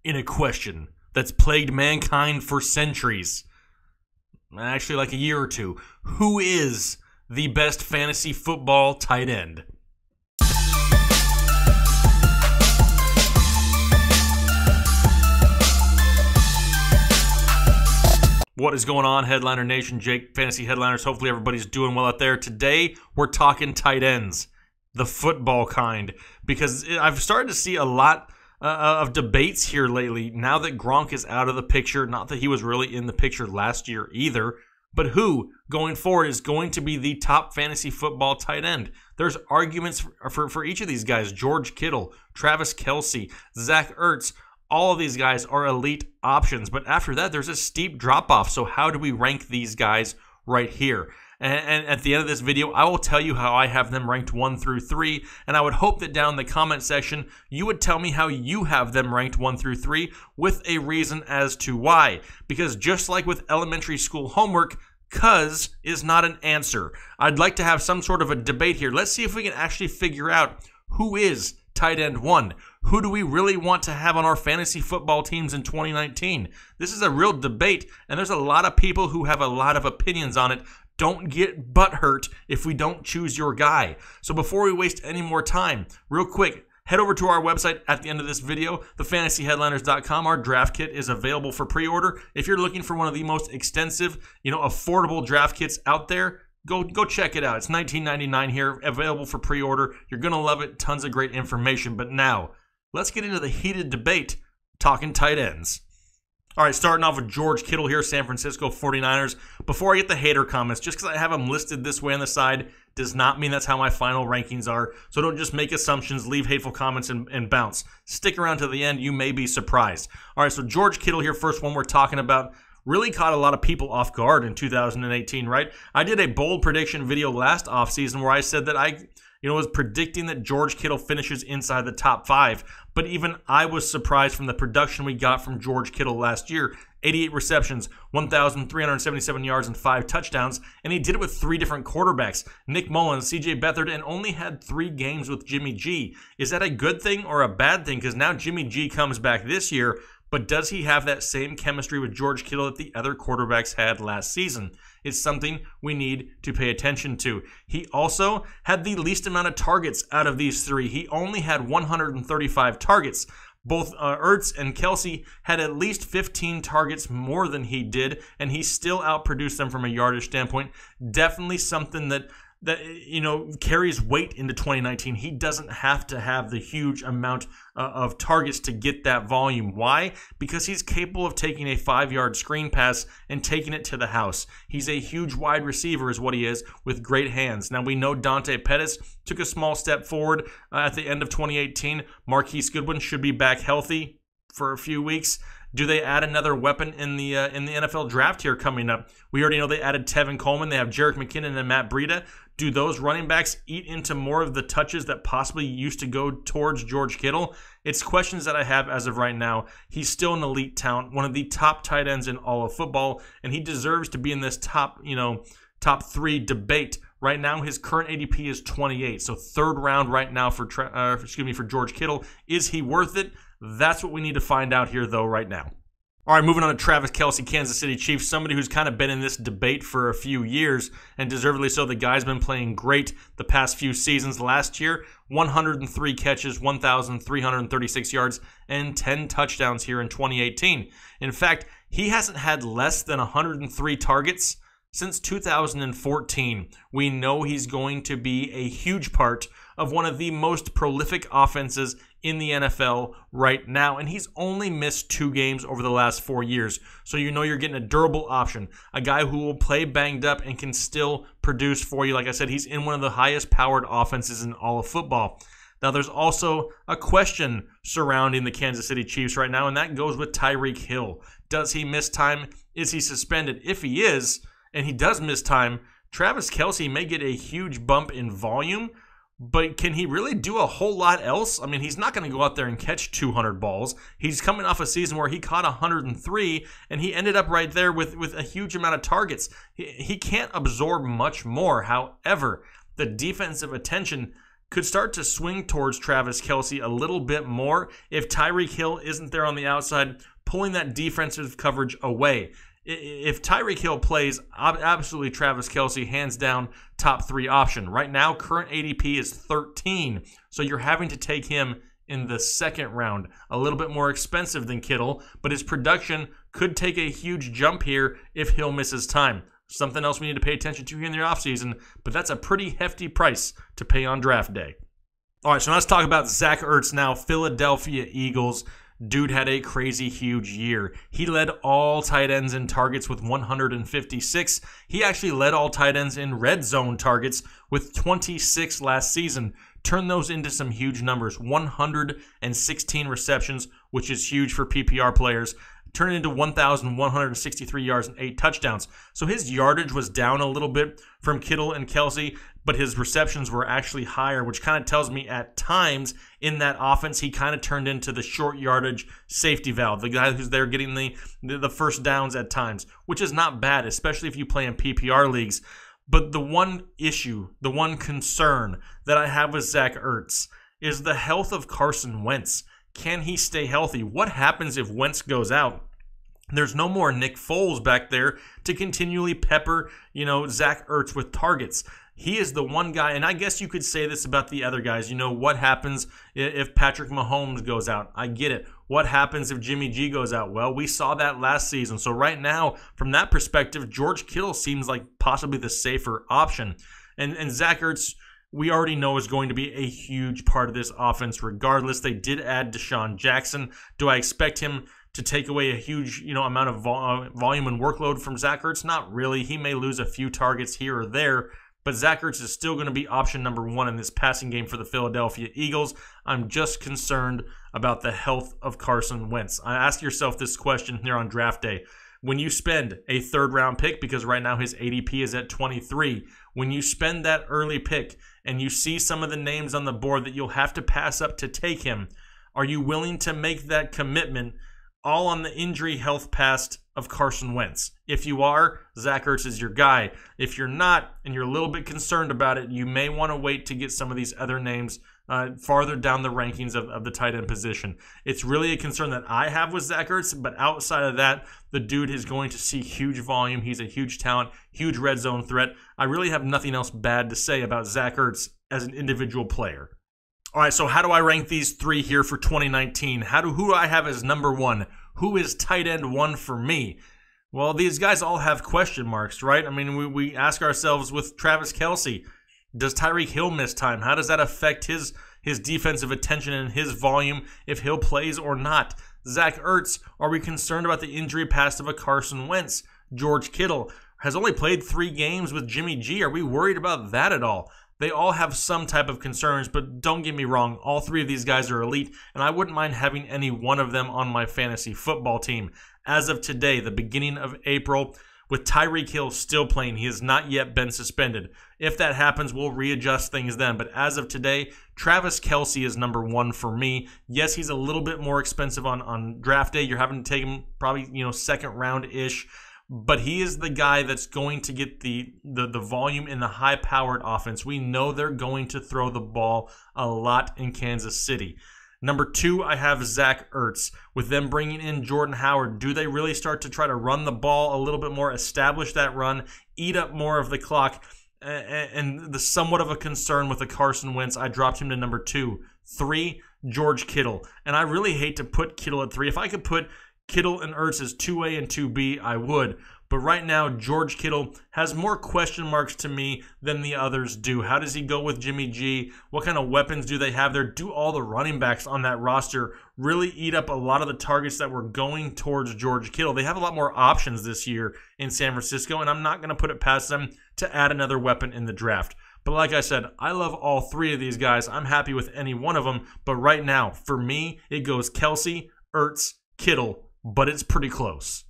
in a question that's plagued mankind for centuries, actually like a year or two. Who is the best fantasy football tight end? What is going on, Headliner Nation? Jake, Fantasy Headliners. Hopefully everybody's doing well out there. Today, we're talking tight ends, the football kind, because I've started to see a lot of debates here lately now that Gronk is out of the picture. Not that he was really in the picture last year either, but who, going forward, is going to be the top fantasy football tight end? There's arguments for each of these guys. George Kittle, Travis Kelce, Zach Ertz. All of these guys are elite options, but after that, there's a steep drop-off. So how do we rank these guys right here? And at the end of this video, I will tell you how I have them ranked 1 through 3, and I would hope that down in the comment section, you would tell me how you have them ranked 1 through 3 with a reason as to why. Because just like with elementary school homework, cuz is not an answer. I'd like to have some sort of a debate here. Let's see if we can actually figure out who is tight end 1. Who do we really want to have on our fantasy football teams in 2019? This is a real debate, and there's a lot of people who have a lot of opinions on it. Don't get butthurt if we don't choose your guy. So before we waste any more time, real quick, head over to our website at the end of this video, TheFantasyHeadliners.com. Our draft kit is available for pre-order. If you're looking for one of the most extensive, affordable draft kits out there, Go check it out. It's $19.99 here, available for pre-order. You're going to love it. Tons of great information. But now, let's get into the heated debate talking tight ends. All right, starting off with George Kittle here, San Francisco 49ers. Before I get the hater comments, just because I have them listed this way on the side does not mean that's how my final rankings are. So don't just make assumptions, leave hateful comments, and bounce. Stick around to the end. You may be surprised. All right, so George Kittle here, first one we're talking about. Really caught a lot of people off guard in 2018, right? I did a bold prediction video last offseason where I said that I was predicting that George Kittle finishes inside the top 5. But even I was surprised from the production we got from George Kittle last year. 88 receptions, 1,377 yards, and 5 touchdowns. And he did it with 3 different quarterbacks. Nick Mullins, CJ Beathard, and only had 3 games with Jimmy G. Is that a good thing or a bad thing? Because now Jimmy G comes back this year. But does he have that same chemistry with George Kittle that the other quarterbacks had last season? It's something we need to pay attention to. He also had the least amount of targets out of these 3. He only had 135 targets. Both Ertz and Kelce had at least 15 targets more than he did, and he still outproduced them from a yardage standpoint. Definitely something that carries weight into 2019. He doesn't have to have the huge amount of targets to get that volume. Why? Because he's capable of taking a 5-yard screen pass and taking it to the house. He's a huge wide receiver is what he is, with great hands. Now we know Dante Pettis took a small step forward at the end of 2018. Marquise Goodwin should be back healthy for a few weeks. Do they add another weapon in the NFL draft here coming up? We already know they added Tevin Coleman. They have Jerick McKinnon and Matt Breida. Do those running backs eat into more of the touches that possibly used to go towards George Kittle? It's questions that I have as of right now. He's still an elite talent, one of the top tight ends in all of football, and he deserves to be in this top 3 debate. Right now, his current ADP is 28, so 3rd round right now for George Kittle. Is he worth it? That's what we need to find out here, though, right now. All right, moving on to Travis Kelce, Kansas City Chiefs, somebody who's kind of been in this debate for a few years, and deservedly so. The guy's been playing great the past few seasons. Last year, 103 catches, 1,336 yards, and 10 touchdowns here in 2018. In fact, he hasn't had less than 103 targets since 2014. We know he's going to be a huge part of one of the most prolific offenses in the NFL right now, and he's only missed 2 games over the last 4 years. So you're getting a durable option, a guy who will play banged up and can still produce for you. Like I said, he's in one of the highest powered offenses in all of football. Now, there's also a question surrounding the Kansas City Chiefs right now, and that goes with Tyreek Hill. Does he miss time? Is he suspended? If he is, and he does miss time, Travis Kelce may get a huge bump in volume, but can he really do a whole lot else? I mean, he's not going to go out there and catch 200 balls. He's coming off a season where he caught 103, and he ended up right there with a huge amount of targets. He can't absorb much more. However, the defensive attention could start to swing towards Travis Kelce a little bit more if Tyreek Hill isn't there on the outside, pulling that defensive coverage away. If Tyreek Hill plays, absolutely Travis Kelce, hands down, top 3 option. Right now, current ADP is 13, so you're having to take him in the second round. A little bit more expensive than Kittle, but his production could take a huge jump here if Hill misses time. Something else we need to pay attention to here in the offseason, but that's a pretty hefty price to pay on draft day. All right, so let's talk about Zach Ertz now. Philadelphia Eagles. Dude had a crazy huge year. He led all tight ends in targets with 156. He actually led all tight ends in red zone targets with 26 last season. Turn those into some huge numbers. 116 receptions, which is huge for PPR players. Turn it into 1,163 yards and 8 touchdowns. So his yardage was down a little bit from Kittle and Kelce, but his receptions were actually higher, which kind of tells me at times in that offense, he kind of turned into the short yardage safety valve, the guy who's there getting the first downs at times, which is not bad, especially if you play in PPR leagues. But the one issue, the one concern that I have with Zach Ertz is the health of Carson Wentz. Can he stay healthy? What happens if Wentz goes out? There's no more Nick Foles back there to continually pepper, Zach Ertz with targets. He is the one guy, and I guess you could say this about the other guys. What happens if Patrick Mahomes goes out? I get it. What happens if Jimmy G goes out? Well, we saw that last season. So right now, from that perspective, George Kittle seems like possibly the safer option. And Zach Ertz, we already know is going to be a huge part of this offense regardless. They did add Deshaun Jackson. Do I expect him to take away a huge amount of volume and workload from Zach Ertz? Not really. He may lose a few targets here or there, but Zach Ertz is still going to be option number 1 in this passing game for the Philadelphia Eagles. I'm just concerned about the health of Carson Wentz. Ask yourself this question here on draft day. When you spend a 3rd round pick, because right now his ADP is at 23, when you spend that early pick and you see some of the names on the board that you'll have to pass up to take him, are you willing to make that commitment all on the injury health past of Carson Wentz? If you are, Zach Ertz is your guy. If you're not, and you're a little bit concerned about it, you may want to wait to get some of these other names farther down the rankings of the tight end position. It's really a concern that I have with Zach Ertz, but outside of that, the dude is going to see huge volume. He's a huge talent, huge red zone threat. I really have nothing else bad to say about Zach Ertz as an individual player. All right, so how do I rank these 3 here for 2019? Who do I have as number 1? Who is tight end 1 for me? Well, these guys all have question marks, right? I mean, we ask ourselves with Travis Kelce, does Tyreek Hill miss time? How does that affect his defensive attention and his volume if Hill plays or not? Zach Ertz, are we concerned about the injury past of a Carson Wentz? George Kittle has only played 3 games with Jimmy G. Are we worried about that at all? They all have some type of concerns, but don't get me wrong, all 3 of these guys are elite, and I wouldn't mind having any one of them on my fantasy football team. As of today, the beginning of April, with Tyreek Hill still playing, he has not yet been suspended. If that happens, we'll readjust things then, but as of today, Travis Kelce is number 1 for me. Yes, he's a little bit more expensive on draft day. You're having to take him probably, second round-ish. But he is the guy that's going to get the volume in the high-powered offense. We know they're going to throw the ball a lot in Kansas City. Number 2, I have Zach Ertz. With them bringing in Jordan Howard, do they really start to try to run the ball a little bit more, establish that run, eat up more of the clock? And the somewhat of a concern with the Carson Wentz, I dropped him to number 2. 3, George Kittle. And I really hate to put Kittle at 3. If I could put Kittle and Ertz as 2A and 2B, I would. But right now, George Kittle has more question marks to me than the others do. How does he go with Jimmy G? What kind of weapons do they have there? Do all the running backs on that roster really eat up a lot of the targets that were going towards George Kittle? They have a lot more options this year in San Francisco, and I'm not going to put it past them to add another weapon in the draft. But like I said, I love all 3 of these guys. I'm happy with any one of them. But right now, for me, it goes Kelce, Ertz, Kittle, but it's pretty close.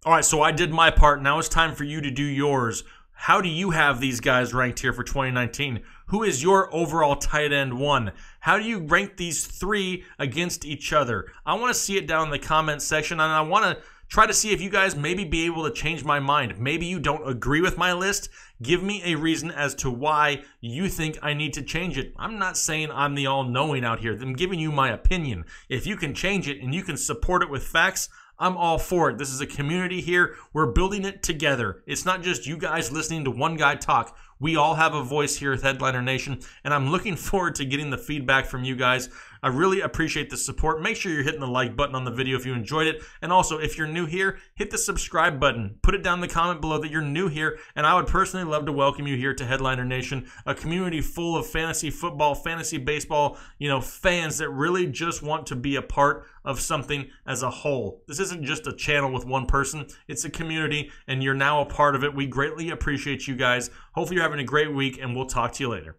All right, so I did my part. Now it's time for you to do yours. How do you have these guys ranked here for 2019? Who is your overall tight end 1? How do you rank these 3 against each other? I want to see it down in the comments section, and I want try to see if you guys maybe be able to change my mind. Maybe you don't agree with my list. Give me a reason as to why you think I need to change it. I'm not saying I'm the all-knowing out here. I'm giving you my opinion. If you can change it and you can support it with facts, I'm all for it. This is a community here. We're building it together. It's not just you guys listening to one guy talk. We all have a voice here at Headliner Nation, and I'm looking forward to getting the feedback from you guys. I really appreciate the support. Make sure you're hitting the like button on the video if you enjoyed it. And also, if you're new here, hit the subscribe button. Put it down in the comment below that you're new here, and I would personally love to welcome you here to Headliner Nation, a community full of fantasy football, fantasy baseball, fans that really just want to be a part of something as a whole. This isn't just a channel with one person. It's a community, and you're now a part of it. We greatly appreciate you guys. Hopefully you're having a great week, and we'll talk to you later.